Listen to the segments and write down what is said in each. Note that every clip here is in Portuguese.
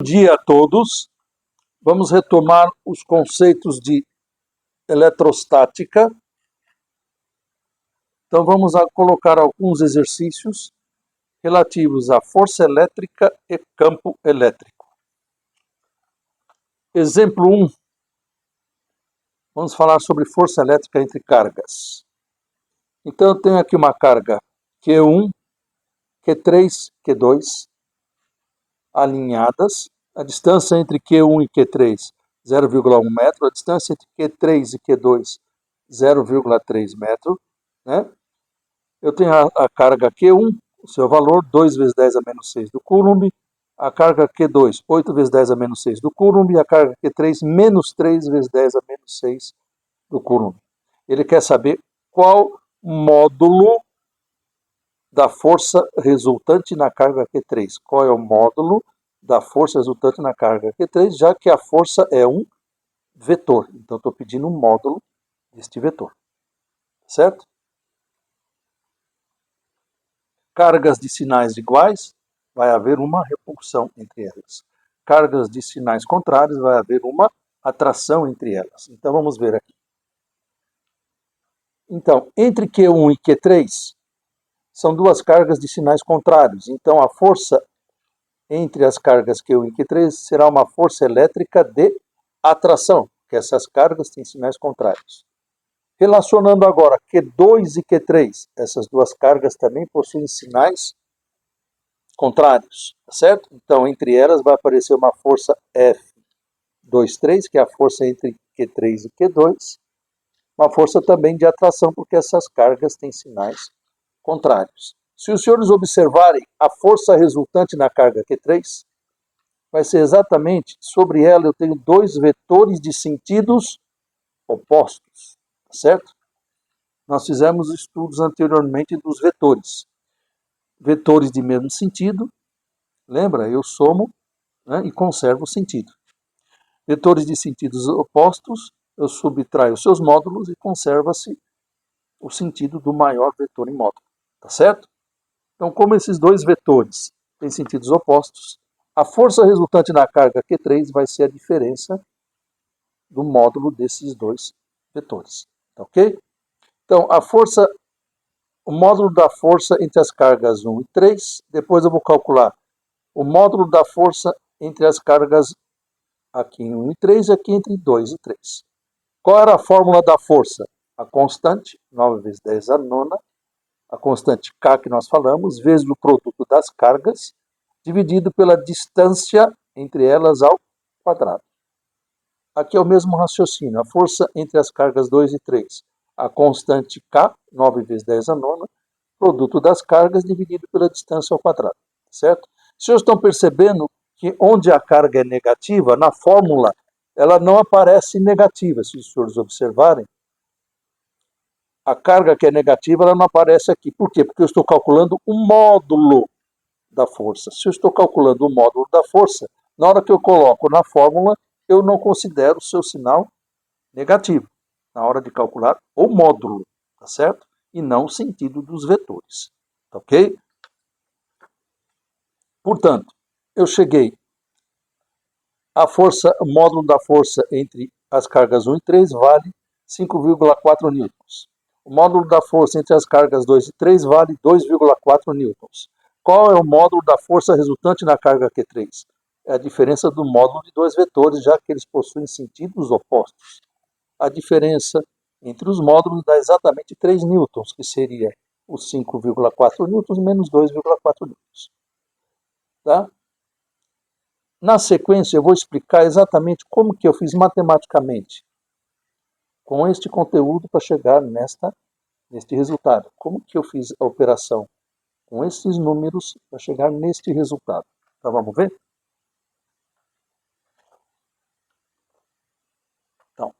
Bom dia a todos. Vamos retomar os conceitos de eletrostática. Então vamos colocar alguns exercícios relativos à força elétrica e campo elétrico. Exemplo 1. Vamos falar sobre força elétrica entre cargas. Então eu tenho aqui uma carga Q1, Q3, Q2, alinhadas. A distância entre Q1 e Q3, 0,1 metro. A distância entre Q3 e Q2, 0,3 metro. Né? Eu tenho a carga Q1, o seu valor, 2 vezes 10 a menos 6 do Coulomb. A carga Q2, 8 vezes 10 a menos 6 do Coulomb. E a carga Q3, menos 3 vezes 10 a menos 6 do Coulomb. Ele quer saber qual módulo da força resultante na carga Q3. Qual é o módulo da força resultante na carga Q3, já que a força é um vetor. Então, estou pedindo um módulo deste vetor. Certo? Cargas de sinais iguais, vai haver uma repulsão entre elas. Cargas de sinais contrários, vai haver uma atração entre elas. Então, vamos ver aqui. Então, entre Q1 e Q3, são duas cargas de sinais contrários. Então, a força entre as cargas Q1 e Q3 será uma força elétrica de atração, porque essas cargas têm sinais contrários. Relacionando agora Q2 e Q3, essas duas cargas também possuem sinais contrários, certo? Então, entre elas vai aparecer uma força F23, que é a força entre Q3 e Q2, uma força também de atração, porque essas cargas têm sinais contrários. Se os senhores observarem a força resultante na carga Q3, vai ser exatamente sobre ela eu tenho dois vetores de sentidos opostos, certo? Nós fizemos estudos anteriormente dos vetores. Vetores de mesmo sentido, lembra? Eu somo, né, e conservo o sentido. Vetores de sentidos opostos, eu subtraio seus módulos e conserva-se o sentido do maior vetor em módulo, tá certo? Então, como esses dois vetores têm sentidos opostos, a força resultante na carga Q3 vai ser a diferença do módulo desses dois vetores, ok? Então, o módulo da força entre as cargas 1 e 3, depois eu vou calcular o módulo da força entre as cargas aqui em 1 e 3 e aqui entre 2 e 3. Qual era a fórmula da força? A constante, 9 vezes 10 a nona, a constante K que nós falamos, vezes o produto das cargas, dividido pela distância entre elas ao quadrado. Aqui é o mesmo raciocínio, a força entre as cargas 2 e 3. A constante K, 9 vezes 10 a nona, produto das cargas dividido pela distância ao quadrado. Certo? Os senhores estão percebendo que onde a carga é negativa, na fórmula, ela não aparece negativa, se os senhores observarem. A carga que é negativa, ela não aparece aqui. Por quê? Porque eu estou calculando o módulo da força. Se eu estou calculando o módulo da força, na hora que eu coloco na fórmula, eu não considero o seu sinal negativo. Na hora de calcular o módulo, tá certo? E não o sentido dos vetores, ok? Portanto, eu cheguei o módulo da força entre as cargas 1 e 3 vale 5,4 newtons. O módulo da força entre as cargas 2 e 3 vale 2,4 newtons. Qual é o módulo da força resultante na carga Q3? É a diferença do módulo de dois vetores, já que eles possuem sentidos opostos. A diferença entre os módulos dá exatamente 3 newtons, que seria os 5,4 newtons menos 2,4 newtons. Tá? Na sequência, eu vou explicar exatamente como que eu fiz matematicamente com este conteúdo para chegar neste resultado. Como que eu fiz a operação com esses números para chegar neste resultado. Então, vamos ver? Então,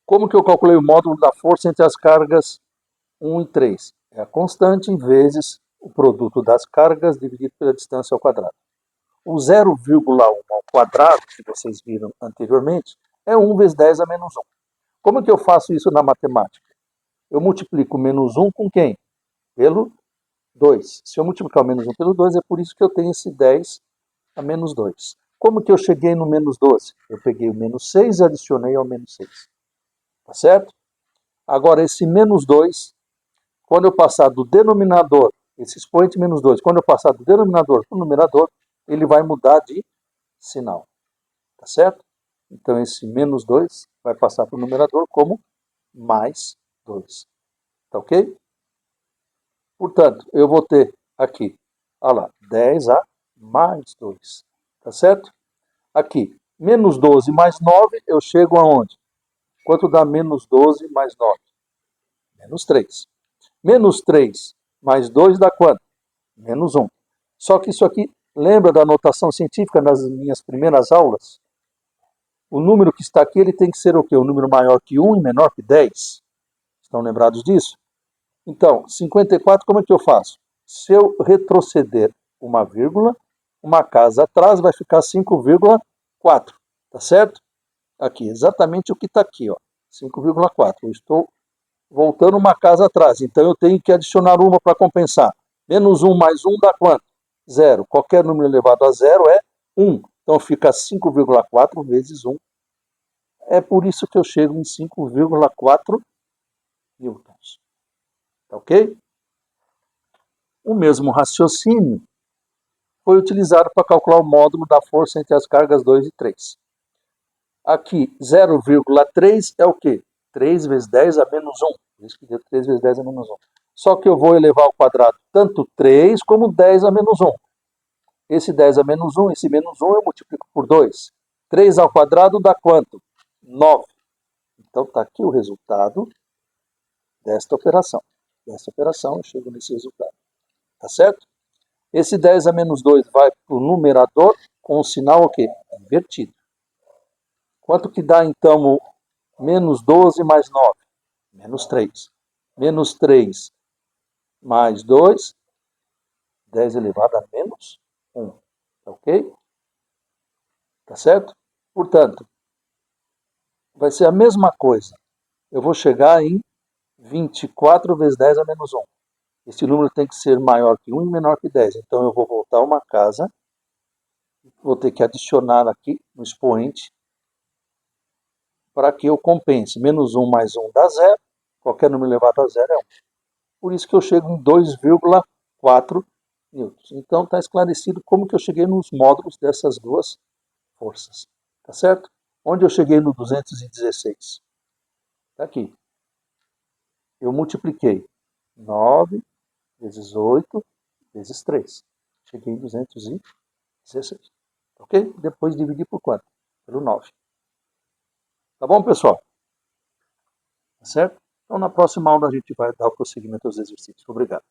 como que eu calculei o módulo da força entre as cargas 1 e 3? É a constante vezes o produto das cargas dividido pela distância ao quadrado. O 0,1 ao quadrado, que vocês viram anteriormente, é 1 vezes 10 a menos 1. Como que eu faço isso na matemática? Eu multiplico menos 1 com quem? Pelo 2. Se eu multiplicar o menos 1 pelo 2, é por isso que eu tenho esse 10 a menos 2. como que eu cheguei no menos 12? Eu peguei o menos 6 e adicionei ao menos 6. Tá certo? Agora, esse menos 2, quando eu passar do denominador, esse expoente menos 2, quando eu passar do denominador para o numerador, ele vai mudar de sinal. Tá certo? Então, esse menos 2 vai passar para o numerador como mais 2. Tá ok? Portanto, eu vou ter aqui, olha lá, 10a mais 2. Tá certo? Aqui, menos 12 mais 9, eu chego aonde? Quanto dá menos 12 mais 9? Menos 3. Menos 3 mais 2 dá quanto? Menos 1. Só que isso aqui, lembra da notação científica nas minhas primeiras aulas? O número que está aqui, ele tem que ser o quê? Um número maior que 1 e menor que 10. Estão lembrados disso? Então, 54, como é que eu faço? Se eu retroceder uma vírgula, uma casa atrás vai ficar 5,4. Tá certo? Aqui, exatamente o que está aqui, ó. 5,4. Eu estou voltando uma casa atrás, então eu tenho que adicionar uma para compensar. Menos 1 mais 1 dá quanto? 0. Qualquer número elevado a 0 é 1. Então fica 5,4 vezes 1. É por isso que eu chego em 5,4 newtons. Tá ok? O mesmo raciocínio foi utilizado para calcular o módulo da força entre as cargas 2 e 3. Aqui, 0,3 é o quê? 3 vezes 10 a menos 1. Por isso que deu 3 vezes 10 a menos 1. Só que eu vou elevar ao quadrado tanto 3 como 10 a menos 1. Esse 10 a menos 1, esse menos 1 eu multiplico por 2. 3 ao quadrado dá quanto? 9. Então está aqui o resultado desta operação. Desta operação eu chego nesse resultado. Tá certo? Esse 10 a menos 2 vai para o numerador com o sinal o quê? Invertido. Quanto que dá então o menos 12 mais 9? Menos 3. Menos 3 mais 2, 10 elevado a menos 1. Tá ok? Tá certo? Portanto, vai ser a mesma coisa. Eu vou chegar em 24 vezes 10 a menos 1. Esse número tem que ser maior que 1 e menor que 10. Então eu vou voltar uma casa, vou ter que adicionar aqui no expoente para que eu compense. Menos 1 mais 1 dá 0. Qualquer número elevado a 0 é 1. Por isso que eu chego em 2,4 newtons. Então está esclarecido como que eu cheguei nos módulos dessas duas forças. Tá certo? Onde eu cheguei no 216? Está aqui. Eu multipliquei 9 vezes 8 vezes 3. Cheguei em 216. Ok? Depois dividi por quanto? Pelo 9. Tá bom, pessoal? Tá certo? Então, na próxima aula a gente vai dar o prosseguimento aos exercícios. Obrigado.